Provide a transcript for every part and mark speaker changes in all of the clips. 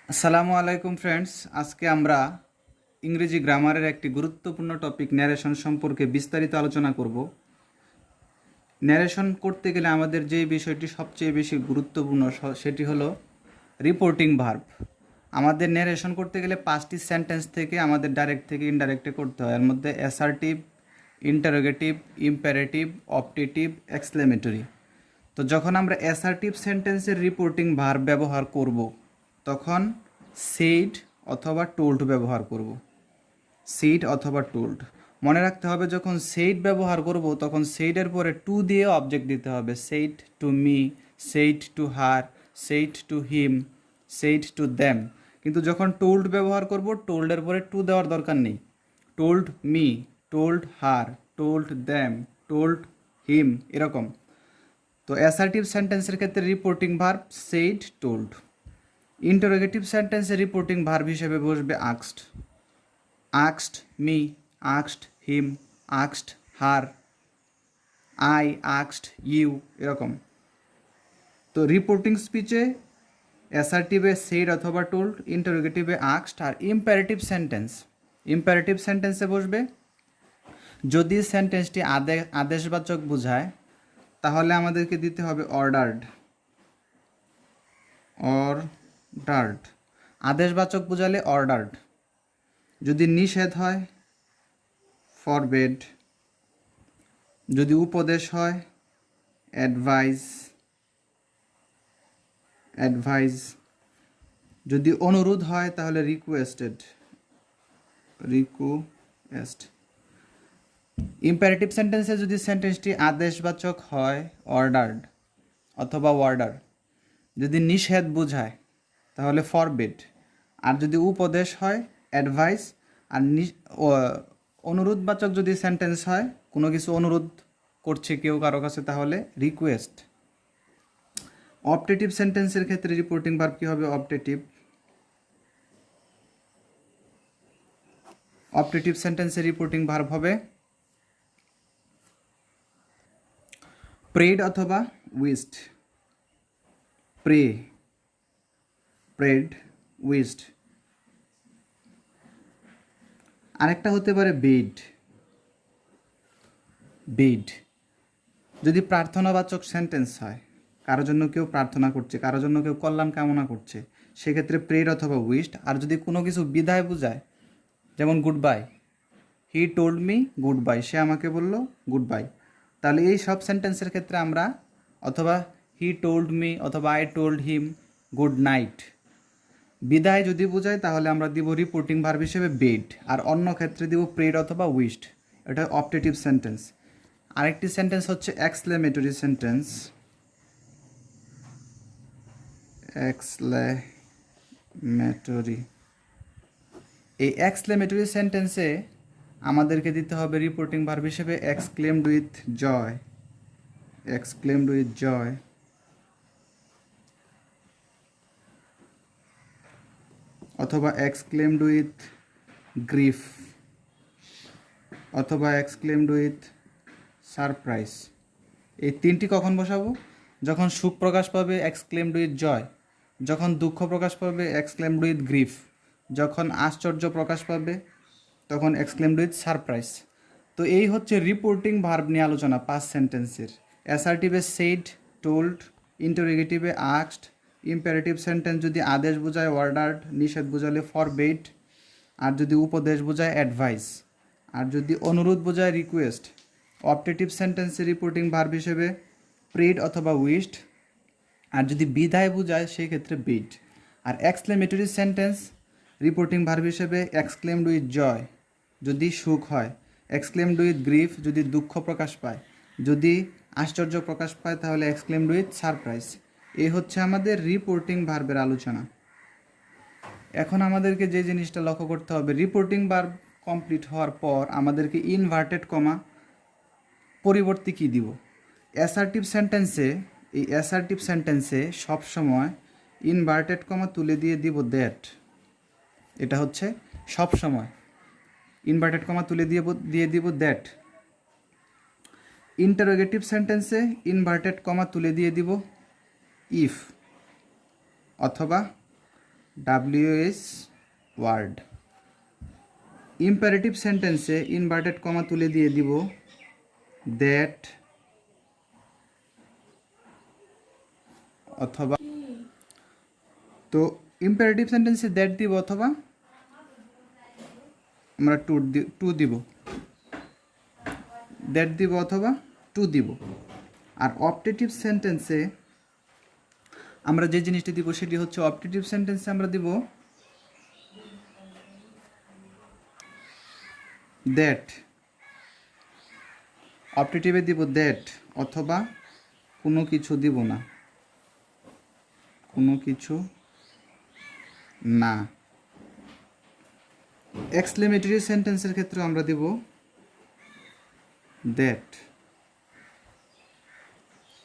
Speaker 1: আসসালামু আলাইকুম ফ্রেন্ডস, আজকে আমরা ইংরেজি গ্রামারের একটি গুরুত্বপূর্ণ টপিক ন্যারেশন সম্পর্কে বিস্তারিত আলোচনা করব। ন্যারেশন করতে গেলে আমাদের যে বিষয়টি সবচেয়ে বেশি গুরুত্বপূর্ণ সেটি হলো রিপোর্টিং ভার্ব। আমাদের ন্যারেশন করতে গেলে 5টি সেন্টেন্স থেকে আমাদের ডাইরেক্ট থেকে ইনডাইরেক্টে করতে হয়। এর মধ্যে assertive, interrogative, imperative, optative, exclamatory. তো যখন আমরা অ্যাসার্টিভ সেন্টেন্সের রিপোর্টিং ভার্ব ব্যবহার করব তখন সেইড অথবা টোল্ড ব্যবহার করব। সেইড অথবা টোল্ড মনে রাখতে হবে, যখন সেইড ব্যবহার করব তখন সেইডের পরে টু দিয়ে অবজেক্ট দিতে হবে। Said to me, said to her, said to him, said to them. কিন্তু যখন টোল্ড ব্যবহার করব টোল্ডের পরে টু দেওয়ার দরকার নেই। Told me, told her, told them, told him, এরকম। তো অ্যাসার্টিভ সেন্টেন্সের ক্ষেত্রে reporting verb said, told. Interrogative সেন্টেন্সে রিপোর্টিং ভার্ব হিসেবে বসবে আক্সড। আক্সড মি, আক্সড হিম, আক্সড হার, আই আক্সড ইউ, এরকম। তো রিপোর্টিং স্পিচে অ্যাসার্টিভে সেইড অথবা টোল্ড, ইন্টারোগেটিভে আক্সড। আর ইম্পারেটিভ সেন্টেন্সে বসবে যদি সেন্টেন্সটি আদেশবাচক বোঝায় তাহলে আমাদেরকে দিতে হবে অর্ডার্ড। অর্ডার্ড আদেশবাচক বোঝালে অর্ডার্ড। যদি নিষেধ হয় ফরবেড, যদি উপদেশ হয় অ্যাডভাইস, যদি অনুরোধ হয় তাহলে রিকোয়েস্ট। ইম্পারেটিভ সেন্টেন্সে যদি সেন্টেন্সটি আদেশবাচক হয় অর্ডার্ড অথবা ওয়ার্ডার, যদি নিষেধ বোঝায় তাহলে ফরবিড, আর যদি উপদেশ হয় অ্যাডভাইস, আর অনুরোধবাচক যদি সেন্টেন্স হয়, কোনো কিছু অনুরোধ করছে কেউ কারো কাছে, তাহলে রিকোয়েস্ট। অপটেটিভ সেন্টেন্সের ক্ষেত্রে রিপোর্টিং ভার্ব কী হবে? অপটেটিভ সেন্টেন্সের রিপোর্টিং ভার্ব হবে প্রেড অথবা উইস্ট। Prayed, wished. আরেকটা হতে পারে বেড। যদি প্রার্থনাবাচক সেন্টেন্স হয়, কারোর জন্য কেউ প্রার্থনা করছে, কারোর জন্য কেউ কল্যাণ কামনা করছে, সেক্ষেত্রে প্রেড অথবা উইস্ট। আর যদি কোনো কিছু বিদায় বোঝায়, যেমন goodbye, he told me goodbye, সে আমাকে বলল গুড বাই, তাহলে এই সব সেন্টেন্সের ক্ষেত্রে আমরা অথবা হি টোল্ড মি অথবা I told him good night. বিদায় যদি বোঝায় তাহলে আমরা দিব রিপোর্টিং ভার্ব হিসেবে বেড, আর অন্য ক্ষেত্রে দিব প্রেড অথবা উইস্ট। এটা অপটেটিভ সেন্টেন্স। আরেকটি সেন্টেন্স হচ্ছে এক্সক্লেমেটরি সেন্টেন্স। এই এক্সক্লেমেটরি সেন্টেন্সে আমাদেরকে দিতে হবে রিপোর্টিং ভার্ব হিসেবে এক্সক্লেমড উইথ জয়, অথবা এক্সক্লেমড উইথ গ্রিফ, অথবা এক্সক্লেমড উইথ সারপ্রাইজ। এই তিনটি কখন বসাবো? যখন সুখ প্রকাশ পাবে এক্সক্লেমড উইথ জয়, যখন দুঃখ প্রকাশ পাবে এক্সক্লেমড উইথ গ্রিফ, যখন আশ্চর্য প্রকাশ পাবে তখন এক্সক্লেমড উইথ সারপ্রাইজ। তো এই হচ্ছে রিপোর্টিং ভার্ব নিয়ে আলোচনা 5 সেন্টেন্সের। অ্যাসার্টিভে সেইড, টোল্ড, ইন্টারোগেটিভে আস্কড, ইম্পারেটিভ সেন্টেন্স যদি আদেশ বোঝায় অর্ডার্ড, নিষেধ বোঝালে ফরবেড, আর যদি উপদেশ বোঝায় অ্যাডভাইস, আর যদি অনুরোধ বোঝায় রিকোয়েস্ট। অপটেটিভ সেন্টেন্সে রিপোর্টিং ভার্ব হিসেবে প্রেড অথবা উইস্ট, আর যদি বিদায় বোঝায় সেই ক্ষেত্রে বিড। আর এক্সক্লেমেটরি সেন্টেন্স রিপোর্টিং ভার্ব হিসেবে এক্সক্লেমড উইথ জয় যদি সুখ হয়, এক্সক্লেমড উইথ গ্রিফ যদি দুঃখ প্রকাশ পায়, যদি আশ্চর্য প্রকাশ পায় তাহলে এক্সক্লেমড উইথ সারপ্রাইজ। এই হচ্ছে আমাদের রিপোর্টিং ভার্বের আলোচনা। এখন আমাদেরকে যে জিনিসটা লক্ষ্য করতে হবে, রিপোর্টিং ভার্ব কমপ্লিট হওয়ার পর আমাদেরকে ইনভার্টেড কমা পরিবর্তে কী দিব? অ্যাসার্টিভ সেন্টেন্সে সবসময় ইনভার্টেড কমা তুলে দিয়ে দিব দ্যাট। এটা হচ্ছে সবসময় ইনভার্টেড কমা তুলে দিয়ে দিব দ্যাট। ইন্টারোগেটিভ সেন্টেন্সে ইনভার্টেড কমা তুলে দিয়ে দিব ইফ, অথবা WH ওয়ার্ড। ইম্পারেটিভ সেন্টেন্সে ইনভার্টেড কমা তুলে দিয়ে দিব দ্যাট অথবা, তো ইম্পারেটিভ সেন্টেন্সে দ্যাট দিব অথবা আমরা টু দিব, দ্যাট দিব অথবা টু দিব। আর অপটেটিভ সেন্টেন্সে আমরা যে জিনিসটি দিব সেটি হচ্ছে, অপটেটিভ সেন্টেন্সে আমরা দিব দ্যাট, অপটেটিভে দিব দ্যাট অথবা কোনো কিছু দিব না, কোনো কিছু না। এক্সক্লেমেটরি সেন্টেন্সের ক্ষেত্রে আমরা দিব দ্যাট।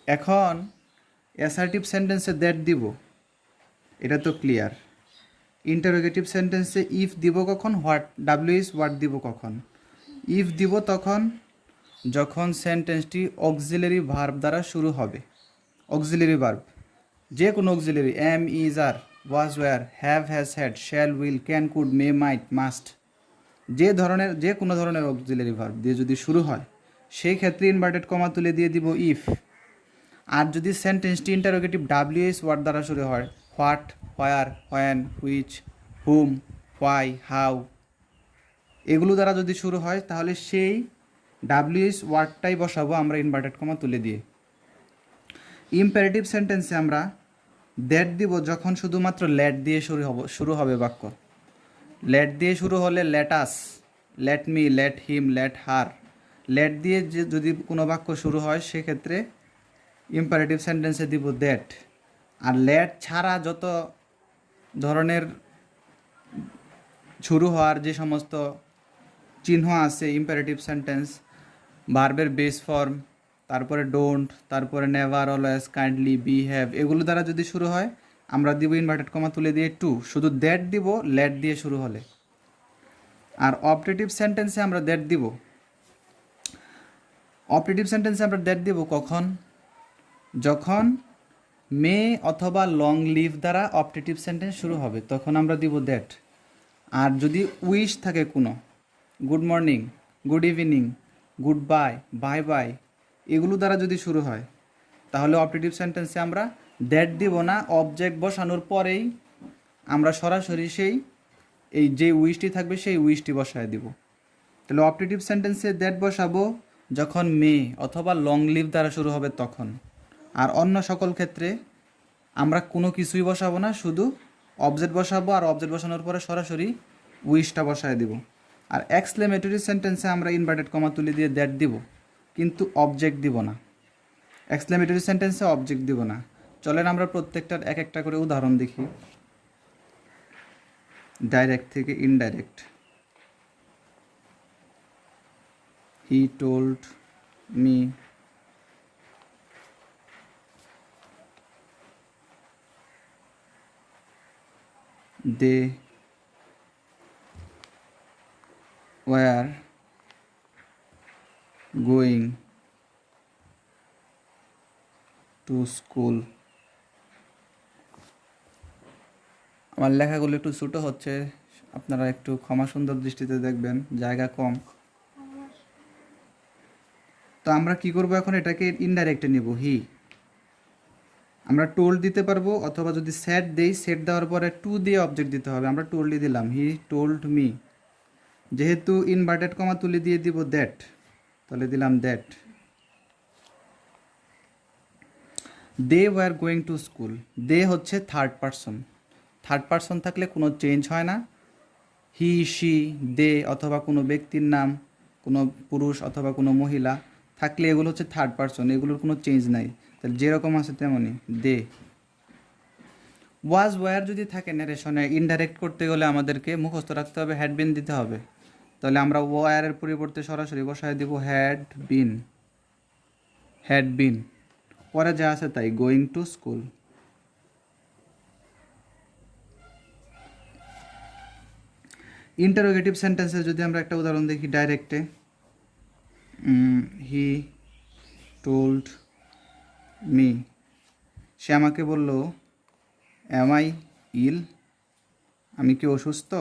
Speaker 1: এখন অ্যাসার্টিভ সেন্টেন্সে দ্যাট দিব, এটা তো ক্লিয়ার। ইন্টারোগেটিভ সেন্টেন্সে ইফ দিব কখন, হোয়াট, WH হোয়াট দিব কখন। ইফ দিব তখন যখন সেন্টেন্সটি অক্সিলারি ভার্ব দ্বারা শুরু হবে। অক্সিলারি ভার্ব, যে কোনো auxiliary, am, is, are, was, were, have, has, had, shall, will, can, could, may, might, must, যে কোনো ধরনের অক্সিলারি ভার্ব দিয়ে যদি শুরু হয় সেই ক্ষেত্রে ইনভার্টেড কমা তুলে দিয়ে দিব ইফ। আর যদি সেন্টেন্সটি ইন্টারোগেটিভ WH ওয়ার্ড দ্বারা শুরু হয়, what, where, when, which, hmm, why, how, এগুলো দ্বারা যদি শুরু হয় তাহলে সেই WH ওয়ার্ডটাই বসাবো আমরা ইনভার্টেড কমা তুলে দিয়ে। ইম্পারেটিভ সেন্টেন্সে আমরা দ্যাট দিব যখন শুধুমাত্র লেট দিয়ে শুরু হবে বাক্য। লেট দিয়ে শুরু হলে let us, let me, let him, let her, let দিয়ে যদি কোনো বাক্য শুরু হয় সেক্ষেত্রে ইম্পারেটিভ সেন্টেন্সে দিব দ্যাট। আর লেট ছাড়া যত ধরনের শুরু হওয়ার যে সমস্ত চিহ্ন আছে ইম্পারেটিভ সেন্টেন্স, ভার্বের বেস ফর্ম, তারপরে ডোন্ট, তারপরে never, always, kindly, be, have, এগুলো দ্বারা যদি শুরু হয় আমরা দিব ইনভার্টেড কমা তুলে দিয়ে টু। শুধু দ্যাট দিব লেট দিয়ে শুরু হলে। আর অপটেটিভ সেন্টেন্সে আমরা দ্যাট দিব, অপটেটিভ সেন্টেন্সে আমরা দ্যাট দিব কখন, যখন মে অথবা লং লিভ দ্বারা অপটেটিভ সেন্টেন্স শুরু হবে তখন আমরা দিব দ্যাট। আর যদি উইশ থাকে কোনো, good morning, good evening, good bye, bye bye, এগুলো দ্বারা যদি শুরু হয় তাহলে অপটেটিভ সেন্টেন্সে আমরা দ্যাট দিব না, অবজেক্ট বসানোর পরেই আমরা সরাসরি এই যে উইশটি থাকবে সেই উইশটি বসায় দিব। তাহলে অপটেটিভ সেন্টেন্সে দ্যাট বসাবো যখন মে অথবা লং লিভ দ্বারা শুরু হবে তখন। আর অন্য সকল ক্ষেত্রে আমরা কোনো কিছুই বসাবো না, শুধু অবজেক্ট বসাবো আর অবজেক্ট বসানোর পরে সরাসরি উইশটা বসায় দিব। আর এক্সক্লেমেটরি সেন্টেন্সে আমরা ইনভার্টেড কমা তুলে দিয়ে দ্যাট দিব কিন্তু অবজেক্ট দিব না। এক্সক্লেমেটরি সেন্টেন্সে অবজেক্ট দিব না। চলেন আমরা প্রত্যেকটার এক একটা করে উদাহরণ দেখি, ডাইরেক্ট থেকে indirect. He told me, they were going to school। আমার লেখাগুলো একটু ছোটো হচ্ছে, আপনারা একটু ক্ষমা সুন্দর দৃষ্টিতে দেখবেন, জায়গা কম। তো আমরা কি করব এখন, এটাকে ইনডাইরেক্টে নিব। হি আমরা টোল্ড দিতে পারবো অথবা যদি সেট দেই, সেট দেওয়ার পরে টু দিয়ে অবজেক্ট দিতে হবে। আমরা টোল্ডই দিলাম, হি টোল্ড মি। যেহেতু ইনভার্টেড কমা তুলে দিয়ে দিব দ্যাট, তাহলে দিলাম that. They were going to school, they হচ্ছে থার্ড পারসন, থার্ড পারসন থাকলে কোনো চেঞ্জ হয় না। হি, শি, দে অথবা কোনো ব্যক্তির নাম, কোনো পুরুষ অথবা কোনো মহিলা থাকলে এগুলো হচ্ছে থার্ড পারসন, এগুলোর কোনো চেঞ্জ নাই। তাহলে যেরকম আছে তেমনই দে। ওয়াজ, ওয়ার যদি থাকে ন্যারেশনে, ইনডাইরেক্ট করতে গেলে আমাদেরকে মুখস্থ রাখতে হবে, হ্যাড বিন দিতে হবে। তাহলে আমরা ওয়ারের পরিবর্তে সরাসরি বসায় দিব হ্যাড বিন, হ্যাড বিন। পরে যা আছে তাই, গোয়িং টু স্কুল। ইন্টারোগেটিভ সেন্টেন্সে যদি আমরা একটা উদাহরণ দেখি ডাইরেক্টে, হি টোল্ড মি, সে আমাকে বলল, অ্যাম আই ইল, আমি কি অসুস্থ?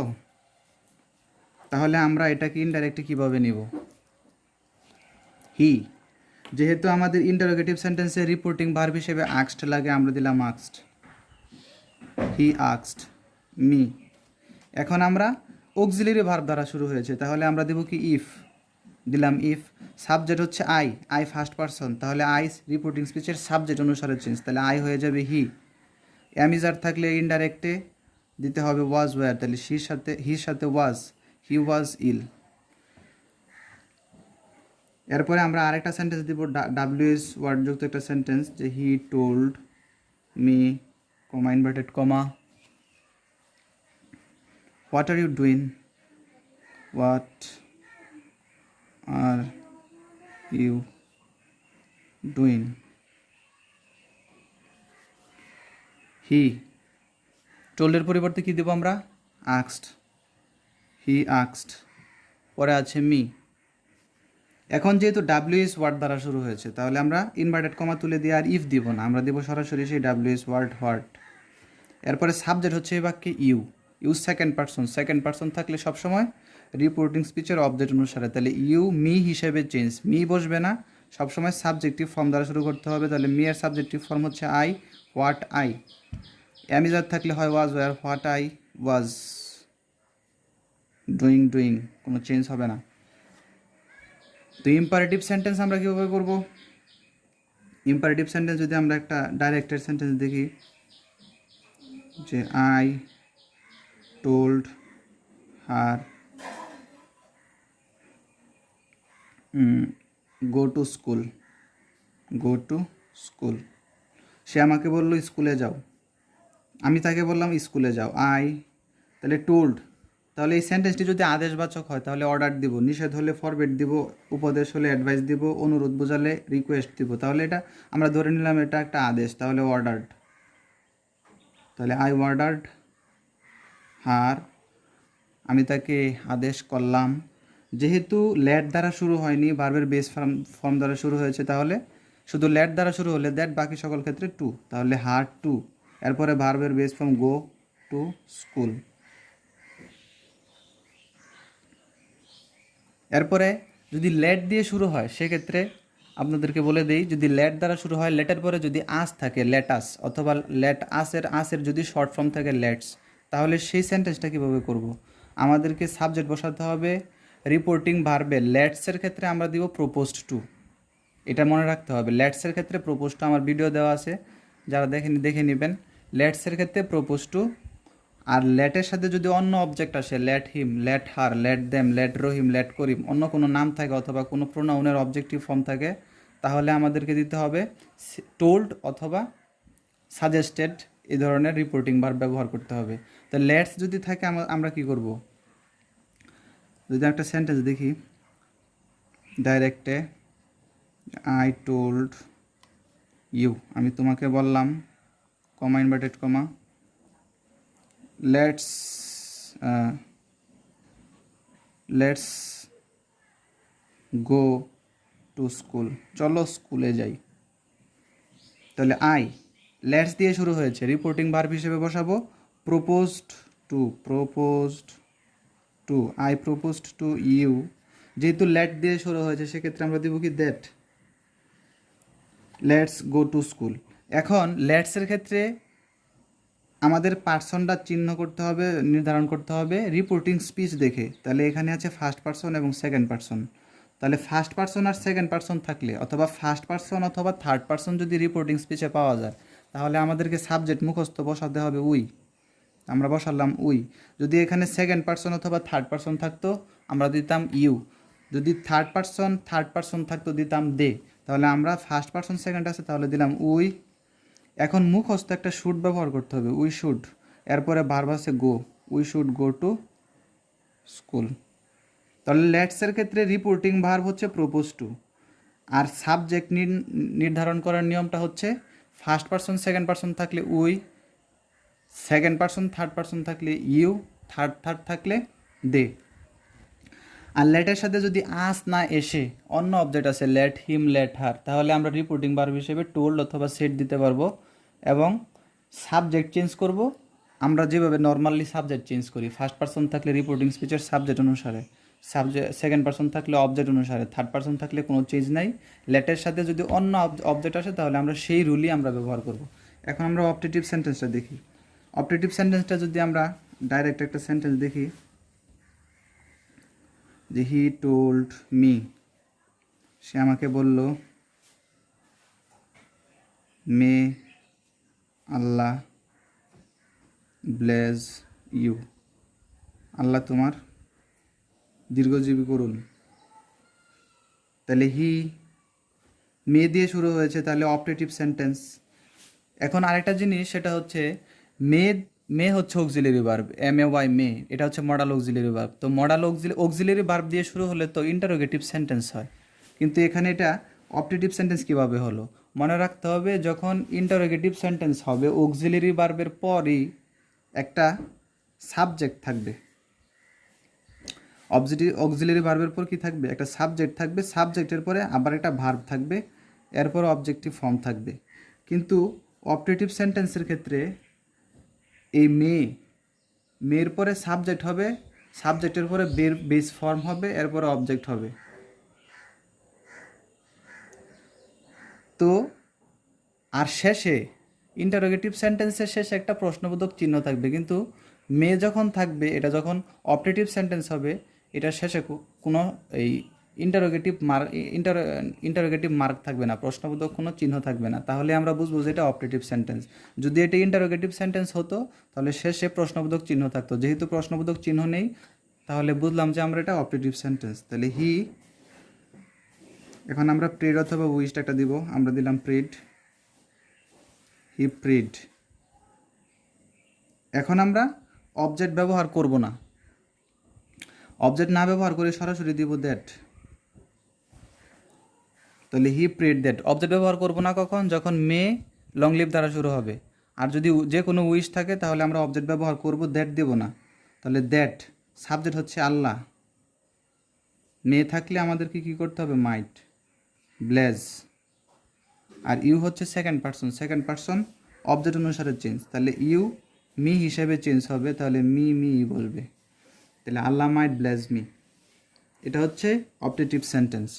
Speaker 1: তাহলে আমরা এটাকে ইনডাইরেক্টলি কিভাবে নিব? হি, যেহেতু আমাদের ইন্টারোগেটিভ সেন্টেন্সে রিপোর্টিং ভার্ব হিসেবে আক্সড লাগে, আমরা দিলাম আক্সড। হি আক্সড মি। এখন আমরা অক্সিলারি ভার্ব দ্বারা শুরু হয়েছে, তাহলে আমরা দেব কি ইফ, দিলাম ইফ। সাবজেক্ট হচ্ছে আই ফার্স্ট পারসন, তাহলে আই রিপোর্টিং স্পিচের সাবজেক্ট অনুসারে চেঞ্জ, তাহলে আই হয়ে যাবে হি। অ্যামিজার থাকলে ইনডাইরেক্টে দিতে হবে ওয়াজ ওয়্যার, তাহলে হির সাথে ওয়াজ, হি ওয়াজ ইল। এরপরে আমরা আরেকটা সেন্টেন্স দিব ডাব্লিউএস ওয়ার্ড যুক্ত একটা সেন্টেন্স, যে he told me, comma inverted comma, what are you doing, what are you doing. He টোল্ডের পরিবর্তে কি দেব আমরা? আক্সড, হি আক্সড। পরে আছে মি। এখন যেহেতু ডাব্লিউএস ওয়ার্ড দ্বারা শুরু হয়েছে, তাহলে আমরা ইনভার্টেড কমা তুলে দিয়ে আর ইফ দিব না, আমরা দেব সরাসরি সেই ডাব্লিউএস ওয়ার্ড হোয়াট। এরপরে সাবজেক্ট হচ্ছে এই বাক্যে ইউ সেকেন্ড পারসন থাকলে সবসময় রিপোর্টিং স্পিচের অবজেক্ট অনুসারে, তাহলে ইউ মি হিসেবে চেঞ্জ, মি বসবে না, সবসময় সাবজেক্টিভ ফর্ম দ্বারা শুরু করতে হবে, তাহলে মি এর সাবজেক্টিভ ফর্ম হচ্ছে আই, হোয়াট আই। অ্যামিজার থাকলে হয় ওয়াজ wire, what I was doing, কোনো চেঞ্জ হবে না। তো ইম্পারেটিভ সেন্টেন্স আমরা কীভাবে করব? ইম্পারেটিভ সেন্টেন্স যদি আমরা একটা ডাইরেক্টেড সেন্টেন্স দেখি, যে I told her go to school, সে আমাকে বললো স্কুলে যাও, আমি তাকে বললাম স্কুলে যাও, তাহলে টোল্ড। তাহলে এই সেন্টেন্সটি যদি আদেশবাচক হয় তাহলে অর্ডার দিব, নিষেধ হলে ফরবেট দিব, উপদেশ হলে অ্যাডভাইস দিব, অনুরোধ বোঝালে রিকোয়েস্ট দিব। তাহলে এটা আমরা ধরে নিলাম এটা একটা আদেশ, তাহলে অর্ডার্ড। তাহলে আই অর্ডার্ড হার, আমি তাকে আদেশ করলাম। যেহেতু লেট দ্বারা শুরু হয়নি, ভার্বের বেস ফর্ম দ্বারা শুরু হয়েছে, তাহলে শুধু লেট দ্বারা শুরু হলে দ্যাট, বাকি সকল ক্ষেত্রে টু, তাহলে হার টু। এরপরে ভার্বের base form go to school. এরপরে যদি লেট দিয়ে শুরু হয় সেক্ষেত্রে আপনাদেরকে বলে দেই, যদি লেট দ্বারা শুরু হয়, লেটের পরে যদি আস থাকে লেটাস, অথবা লেট আসের যদি শর্ট ফর্ম থাকে লেটস, তাহলে সেই সেন্টেন্সটা কীভাবে করব? আমাদেরকে সাবজেক্ট বসাতে হবে রিপোর্টিং ভার্বে। লেটসের ক্ষেত্রে আমরা দিব প্রপোজড টু, এটা মনে রাখতে হবে। লেটসের ক্ষেত্রে প্রপোজ টু, আমার ভিডিও দেওয়া আছে, যারা দেখে নেবেন। লেটসের ক্ষেত্রে প্রপোজ টু। আর লেটের সাথে যদি অন্য অবজেক্ট আসে, let him, let her, let them, let Rahim, let Karim, অন্য কোনো নাম থাকে অথবা কোনো প্রোনাউনের অবজেক্টিভ ফর্ম থাকে, তাহলে আমাদেরকে দিতে হবে টোল্ড অথবা সাজেস্টেড, এই ধরনের রিপোর্টিং ভার্ব ব্যবহার করতে হবে। তো লেটস যদি থাকে আমরা কি করব? যদি একটা সেন্টেন্স দেখি ডাইরেক্টে, আই টোল্ড ইউ, আমি তোমাকে বললাম, কমা inverted comma, let's go to school, চলো স্কুলে যাই। তাহলে লেটস দিয়ে শুরু হয়েছে, রিপোর্টিং ভার্ব হিসেবে বসাবো proposed to, I proposed to you. যেহেতু লেট দিয়ে শুরু হয়েছে সেক্ষেত্রে আমরা দেবো কি that, let's go to school. এখন লেটসের ক্ষেত্রে আমাদের পার্সনটা নির্ধারণ করতে হবে রিপোর্টিং স্পিচ দেখে। তাহলে এখানে আছে ফার্স্ট পার্সন এবং সেকেন্ড পার্সন। তাহলে ফার্স্ট পার্সন আর সেকেন্ড পার্সন থাকলে, অথবা ফার্স্ট পার্সন অথবা থার্ড পার্সন যদি রিপোর্টিং স্পিচে পাওয়া যায়, তাহলে আমাদেরকে সাবজেক্ট মুখস্থ বসাতে হবে উই, আমরা বসালাম উই। যদি এখানে সেকেন্ড পার্সন অথবা থার্ড পার্সন থাকতো আমরা দিতাম ইউ, যদি থার্ড পার্সন থাকতো দিতাম দে। তাহলে আমরা ফার্স্ট পার্সন সেকেন্ড আছে, তাহলে দিলাম উই। এখন মুখস্থ একটা শুড ব্যবহার করতে হবে, উই শুড। এরপরে ভার্ব আছে go, we should go to school. তাহলে লেটসের ক্ষেত্রে রিপোর্টিং ভার্ব হচ্ছে প্রপোজ টু। আর সাবজেক্ট নির্ধারণ করার নিয়মটা হচ্ছে ফার্স্ট পার্সন সেকেন্ড পার্সন থাকলে we, second person third person থাকলে ইউ, থার্ড থাকলে দে। আর লেটের সাথে যদি আস না এসে অন্য অবজেক্ট আছে, লেট হিম, লেট হার, তাহলে আমরা রিপোর্টিং ভার্ব হিসেবে টোল্ড অথবা সেট দিতে পারবো, এবং সাবজেক্ট চেঞ্জ করব আমরা যেভাবে নর্মালি সাবজেক্ট চেঞ্জ করি, ফার্স্ট পারসন থাকলে রিপোর্টিং স্পিচের সাবজেক্ট অনুসারে, সেকেন্ড পারসন থাকলে অবজেক্ট অনুসারে, থার্ড পারসন থাকলে কোনো চেঞ্জ নাই, লেটের সাথে যদি অন্য অবজেক্ট আসে তাহলে আমরা সেই রুলই আমরা ব্যবহার করব। এখন আমরা অপটেটিভ সেন্টেন্সটা দেখি। অপটেটিভ সেন্টেন্সটা যদি আমরা ডাইরেক্ট একটা সেন্টেন্স দেখি, যে হি টোল্ড মি, সে আমাকে বলল, মে আল্লাহ ব্লেজ ইউ, আল্লাহ তোমার দীর্ঘজীবী করুন। তাহলে হি মে দিয়ে শুরু হয়েছে, তাহলে অপটেটিভ সেন্টেন্স। এখন আরেকটা জিনিস, সেটা হচ্ছে মে, মে হচ্ছে অক্সিলারি ভার্ব, MAY মে, এটা হচ্ছে মডাল অক্সিলারি ভার্ব। তো মডাল অক্সিলারি ভার্ব দিয়ে শুরু হলে তো ইন্টারোগেটিভ সেন্টেন্স হয়, কিন্তু এখানে এটা অপটেটিভ সেন্টেন্স কীভাবে হলো? মনে রাখতে হবে, যখন ইন্টারোগেটিভ সেন্টেন্স হবে অক্সিলারি ভার্বের পরই একটা সাবজেক্ট থাকবে। অক্সিলারি ভার্বের পর কি থাকবে? একটা সাবজেক্ট থাকবে, সাবজেক্টের পরে আবার একটা ভার্ব থাকবে, এরপর অবজেক্টিভ ফর্ম থাকবে। কিন্তু অপটেটিভ সেন্টেন্সের ক্ষেত্রে এই মেয়ের পরে সাবজেক্ট হবে, সাবজেক্টের পরে বেস ফর্ম হবে, এরপরে অবজেক্ট হবে। তো আর শেষে ইন্টারোগেটিভ সেন্টেন্সের শেষে একটা প্রশ্নবোধক চিহ্ন থাকবে, কিন্তু মে যখন থাকবে, এটা যখন অপটেটিভ সেন্টেন্স হবে, এটার শেষে কোনো এই ইন্টারোগেটিভ মার্ক থাকবে না, প্রশ্নবোধক কোনো চিহ্ন থাকবে না। তাহলে আমরা বুঝবো যে এটা অপটেটিভ সেন্টেন্স। যদি এটা ইন্টারোগেটিভ সেন্টেন্স হতো তাহলে শেষে প্রশ্নবোধক চিহ্ন থাকতো, যেহেতু প্রশ্নবোধক চিহ্ন নেই তাহলে বুঝলাম যে আমরা এটা অপটেটিভ সেন্টেন্স। তাহলে হি, এখন আমরা প্রেড অথবা উইশটা একটা দিব, আমরা দিলাম প্রেড, হি প্রেড। এখন আমরা অবজেক্ট ব্যবহার করব না, অবজেক্ট না ব্যবহার করে সরাসরি দিব দ্যাট। তাহলে হি প্রেড দ্যাট, অবজেক্ট ব্যবহার করব না কখন? যখন মে লং লিভ দ্বারা শুরু হবে। আর যদি যে কোনো উইশ থাকে তাহলে আমরা অবজেক্ট ব্যবহার করব, দ্যাট দেব না। তাহলে দ্যাট, সাবজেক্ট হচ্ছে আল্লাহ, মে থাকলে আমাদেরকে কী করতে হবে? মাইট, ব্লেজ। আর ইউ হচ্ছে সেকেন্ড পারসন অবজেক্ট অনুসারে চেঞ্জ, তাহলে ইউ মি হিসেবে চেঞ্জ হবে, তাহলে মি বলবে। তাহলে আল্লাহ মাইট ব্লেজ মি, এটা হচ্ছে অপটেটিভ সেন্টেন্স।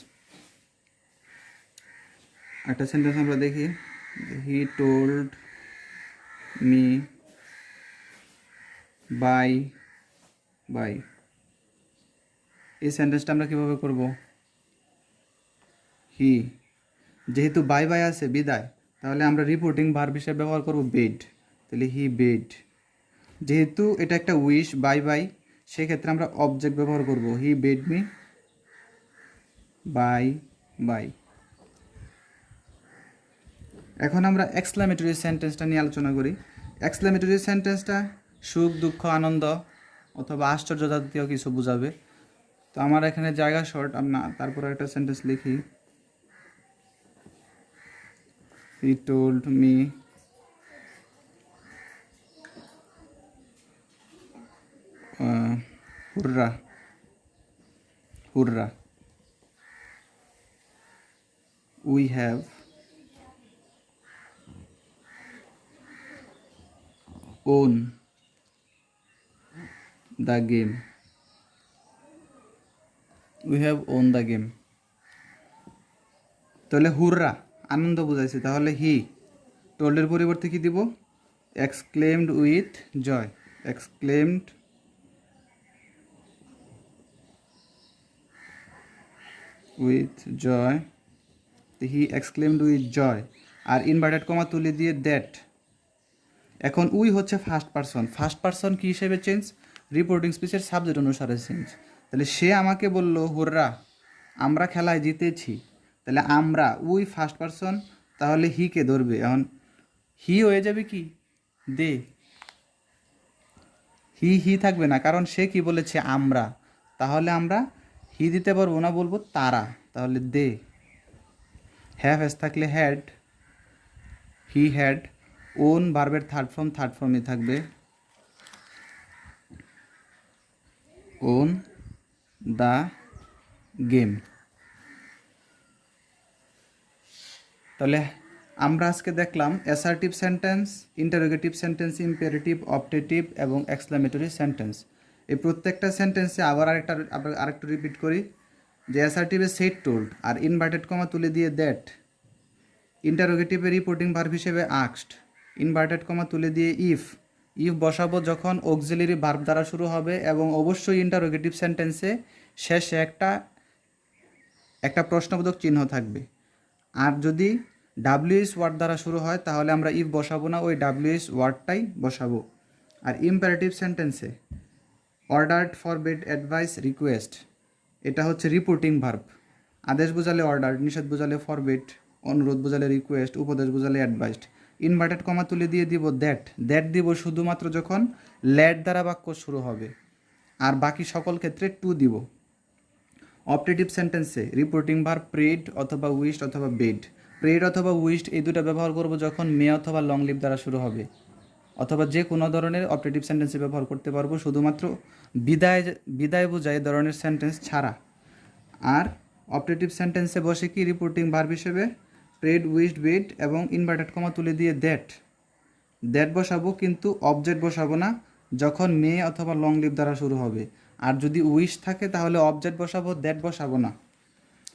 Speaker 1: একটা সেন্টেন্স আমরা দেখি, হি টোল্ড মি বাই, এই সেন্টেন্সটা আমরা কীভাবে করব? হি, যেহেতু বাই আছে বিদায়, তাহলে আমরা রিপোর্টিং ভার্ব হিসেবে ব্যবহার করব বেড, তাহলে হি বেড। যেহেতু এটা একটা উইশ, বাই, সেক্ষেত্রে আমরা অবজেক্ট ব্যবহার করব, হি বেড মি বাই। এখন আমরা এক্সক্লামেটরি সেন্টেন্সটা নিয়ে আলোচনা করি। এক্সক্লামেটরি সেন্টেন্সটা সুখ, দুঃখ, আনন্দ অথবা আশ্চর্য জাতীয় কিছু বোঝাবে। তো আমার এখানে জায়গা শর্ট, আমরা তারপর একটা সেন্টেন্স লিখি, হি told me হুররা we have won the game, we have won the game. তাহলে হুররা আনন্দ বোঝাইছে, তাহলে হি টোল্ডের পরিবর্তে কি দিব? Exclaimed with joy, exclaimed with joy, he exclaimed with joy. আর ইনভার্টেড কমা তুলে দিয়ে দ্যাট। এখন উই হচ্ছে ফার্স্ট পারসন কি হিসেবে চেঞ্জ? রিপোর্টিং স্পিচের সাবজেক্ট অনুসারে চেঞ্জ। তাহলে সে আমাকে বলল, হুররা আমরা খেলায় জিতেছি। তাহলে আমরা, উই ফার্স্ট পারসন, তাহলে হিকে ধরবে। এখন হি হয়ে যাবে কি? দে। হি থাকবে না, কারণ সে কি বলেছে? আমরা। তাহলে আমরা হি দিতে পারবো না, বলবো তারা, তাহলে দে। হ্যাভ থাকলে হ্যাড, হি হ্যাড। ওন ভার্বের থার্ড ফর্মই থাকবে, ওন দ্য গেম। তাহলে আমরা আজকে দেখলাম assertive sentence, interrogative sentence, imperative, optative এবং এক্সক্লামেটরি সেন্টেন্স। এই প্রত্যেকটা সেন্টেন্সে আরেকটু রিপিট করি যে অ্যাসার্টিভে সেট টোল্ড আর ইনভার্টেড কমা তুলে দিয়ে দ্যাট, ইন্টারোগেটিভে রিপোর্টিং ভার্ব হিসেবে আস্কড, ইনভার্টেড কমা তুলে দিয়ে ইফ বসাবো যখন অক্সিলারি ভার্ব দ্বারা শুরু হবে, এবং অবশ্যই ইন্টারোগেটিভ সেন্টেন্সে শেষে একটা প্রশ্নবোধক চিহ্ন থাকবে। আর যদি ডাব্লিউএস ওয়ার্ড দ্বারা শুরু হয় তাহলে আমরা ইফ বসাবো না, ওই ডাব্লিউএস ওয়ার্ডটাই বসাবো। আর ইম্পারেটিভ সেন্টেন্সে অর্ডার্ড, ফরবিড, অ্যাডভাইস, রিকোয়েস্ট, এটা হচ্ছে রিপোর্টিং ভার্ব। আদেশ বোঝালে অর্ডার, নিষেধ বোঝালে ফরবিড, অনুরোধ বোঝালে রিকোয়েস্ট, উপদেশ বোঝালে অ্যাডভাইসড। ইনভার্টেড কমা তুলে দিয়ে দিব দ্যাট দিব শুধুমাত্র যখন ল্যাট দ্বারা বাক্য শুরু হবে, আর বাকি সকল ক্ষেত্রে টু দিব। অপটেটিভ সেন্টেন্সে রিপোর্টিং ভার্ব প্রেড অথবা উইশড অথবা বেড। প্রেড অথবা উইশড এই দুটো ব্যবহার করব যখন মে অথবা লং লিভ দ্বারা শুরু হবে, অথবা যে কোনো ধরনের অপটেটিভ সেন্টেন্সে ব্যবহার করতে পারবো, শুধুমাত্র বিদায় বোঝায় ধরনের সেন্টেন্স ছাড়া। আর অপটেটিভ সেন্টেন্সে বসে কি রিপোর্টিং ভার্ব হিসেবে প্রেড, উইশড, বেড এবং ইনভার্টেড কমা তুলে দিয়ে দ্যাট বসাবো, কিন্তু অবজেক্ট বসাবো না যখন মে অথবা লং লিভ দ্বারা শুরু হবে। আর যদি উইশ থাকে তাহলে অবজেক্ট বসাবো, দ্যাট বসাবো না।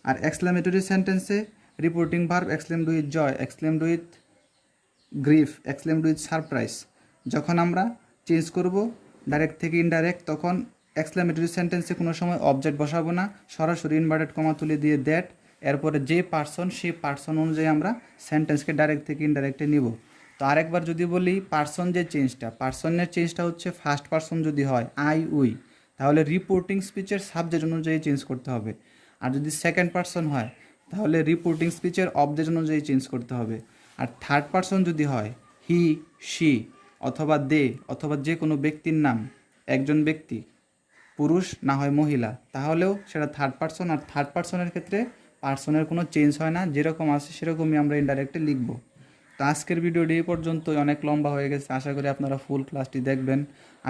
Speaker 1: আর এক্সক্লামেটরি সেন্টেন্সে reporting verb exclaimed with joy, exclaimed with grief, exclaimed with surprise. যখন আমরা চেঞ্জ করব ডাইরেক্ট থেকে ইনডাইরেক্ট, তখন এক্সক্লামেটরি সেন্টেন্সে কোনো সময় অবজেক্ট বসাবো না, সরাসরি ইনভার্টেড কমা তুলে দিয়ে দ্যাট, এরপরে যে পার্সন সেই পার্সন অনুযায়ী আমরা সেন্টেন্সকে ডাইরেক্ট থেকে ইনডাইরেক্টে নিব। তো আরেকবার যদি বলি, পার্সনের চেঞ্জটা হচ্ছে ফার্স্ট পার্সন যদি হয় আই উই, তাহলে রিপোর্টিং স্পিচের সাবজেক্ট অনুযায়ী চেঞ্জ করতে হবে। আর যদি সেকেন্ড পার্সন হয় তাহলে রিপোর্টিং স্পিচের অবজেক্ট অনুযায়ী চেঞ্জ করতে হবে। আর থার্ড পার্সন যদি হয় হি, শি অথবা দে, অথবা যে কোনো ব্যক্তির নাম, একজন ব্যক্তি পুরুষ না হয় মহিলা, তাহলেও সেটা থার্ড পার্সন। আর থার্ড পার্সনের ক্ষেত্রে পার্সনের কোনো চেঞ্জ হয় না, যেরকম আছে সেরকমই আমরা ইনডাইরেক্টে লিখব। তো আজকের ভিডিওটি এই পর্যন্তই, অনেক লম্বা হয়ে গেছে। আশা করি আপনারা ফুল ক্লাসটি দেখবেন।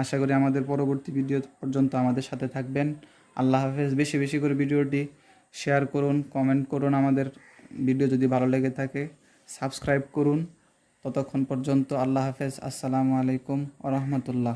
Speaker 1: আশা করি আমাদের পরবর্তী ভিডিও পর্যন্ত আমাদের সাথে থাকবেন। আল্লাহ হাফেজ। বেশি বেশি করে ভিডিওটি শেয়ার করুন, কমেন্ট করুন। আমাদের ভিডিও যদি ভালো লেগে থাকে সাবস্ক্রাইব করুন। ততক্ষণ পর্যন্ত আল্লাহ হাফেজ। আসসালামু আলাইকুম ওয়া রাহমাতুল্লাহ।